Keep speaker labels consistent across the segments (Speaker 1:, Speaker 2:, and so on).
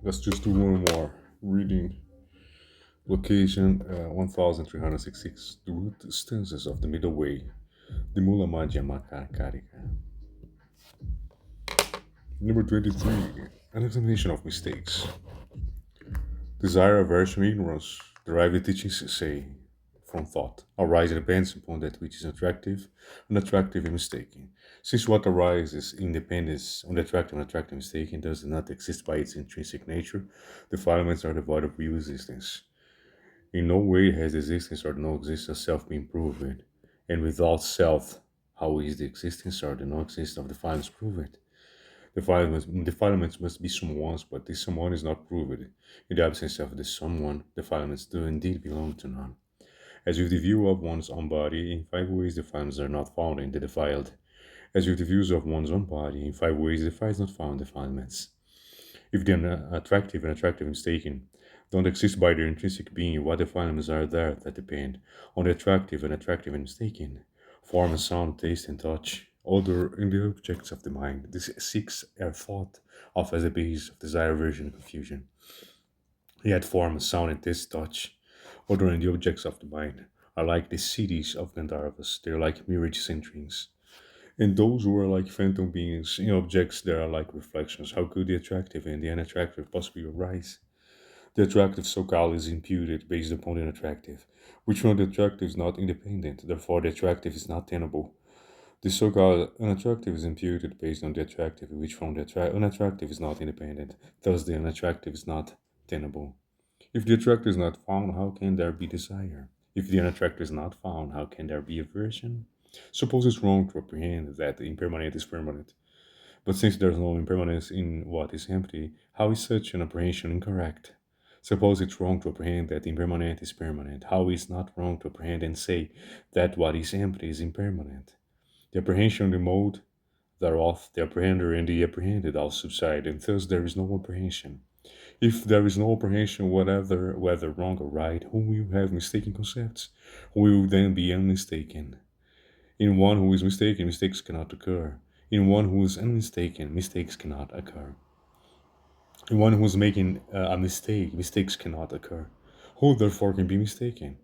Speaker 1: Let's just do one more reading. Location 1366. The root stanzas of the middle way. The Mulamadhyamakakarika. Number 23. An examination of mistakes. Desire, aversion, ignorance, derive the teachings say from thought. Arise depends upon that which is attractive, unattractive, and mistaken. Since what arises in dependence on the attractive and attractive mistaken does not exist by its intrinsic nature, the filaments are devoid of real existence. In no way has the existence or the no existence of self been proven, and without self, how is the existence or the no existence of the filaments proven? The filaments must be someone's, but this someone is not proven. In the absence of this someone, the filaments do indeed belong to none. As with the view of one's own body, in five ways the filaments are not found in the defiled. As with the views of one's own body, in five ways the fire is not found in the filaments. If the attractive and attractive and mistaken don't exist by their intrinsic being, what defilements are there that depend on the attractive and attractive and mistaken? Form and sound, taste and touch, odor and the objects of the mind. These six are thought of as a base of desire, aversion, and confusion. Yet form and sound and taste, touch, odor and the objects of the mind are like the cities of Gandharvas. They're like mirage dreams. And those who are like phantom beings, objects that are like reflections. How could the attractive and the unattractive possibly arise? The attractive so-called is imputed based upon the unattractive, which from the attractive is not independent, therefore the attractive is not tenable. The so-called unattractive is imputed based on the attractive, which from the unattractive is not independent, thus the unattractive is not tenable. If the attractive is not found, how can there be desire? If the unattractive is not found, how can there be aversion? Suppose it's wrong to apprehend that the impermanent is permanent. But since there is no impermanence in what is empty, how is such an apprehension incorrect? Suppose it's wrong to apprehend that the impermanent is permanent. How is not wrong to apprehend and say that what is empty is impermanent? The apprehension, the mode thereof, the apprehender and the apprehended all subside, and thus there is no apprehension. If there is no apprehension whatever, whether wrong or right, who will have mistaken concepts? Who will then be unmistaken? In one who is mistaken, mistakes cannot occur. In one who is unmistaken, mistakes cannot occur. In one who is making a mistake, mistakes cannot occur. Who therefore can be mistaken?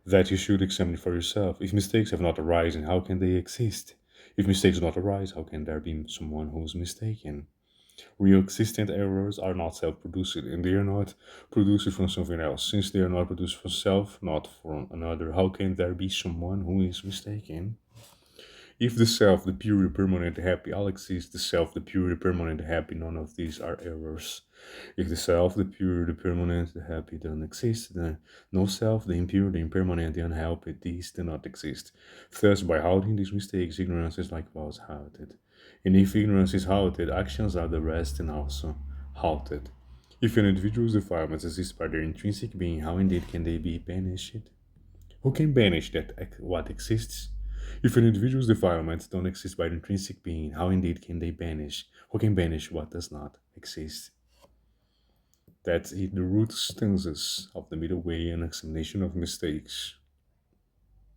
Speaker 1: That you should examine for yourself. If mistakes have not arisen, how can they exist? If mistakes do not arise, how can there be someone who is mistaken? Real existent errors are not self-produced, and they are not produced from something else. Since they are not produced from self, not from another, how can there be someone who is mistaken? If the self, the pure, permanent, happy, all exist, the self, the pure, permanent, happy, none of these are errors. If the self, the pure, the permanent, the happy don't exist, then no self, the impure, the impermanent, the unhappy, these do not exist. Thus, by halting these mistakes, ignorance is likewise halted. And if ignorance is halted, actions are the rest and also halted. If an individual's defilements exist by their intrinsic being, how indeed can they be banished? Who can banish that what exists? If an individual's defilements don't exist by the intrinsic being, how indeed can they banish? Who can banish what does not exist? That's it, the root stanzas of the middle way and examination of mistakes.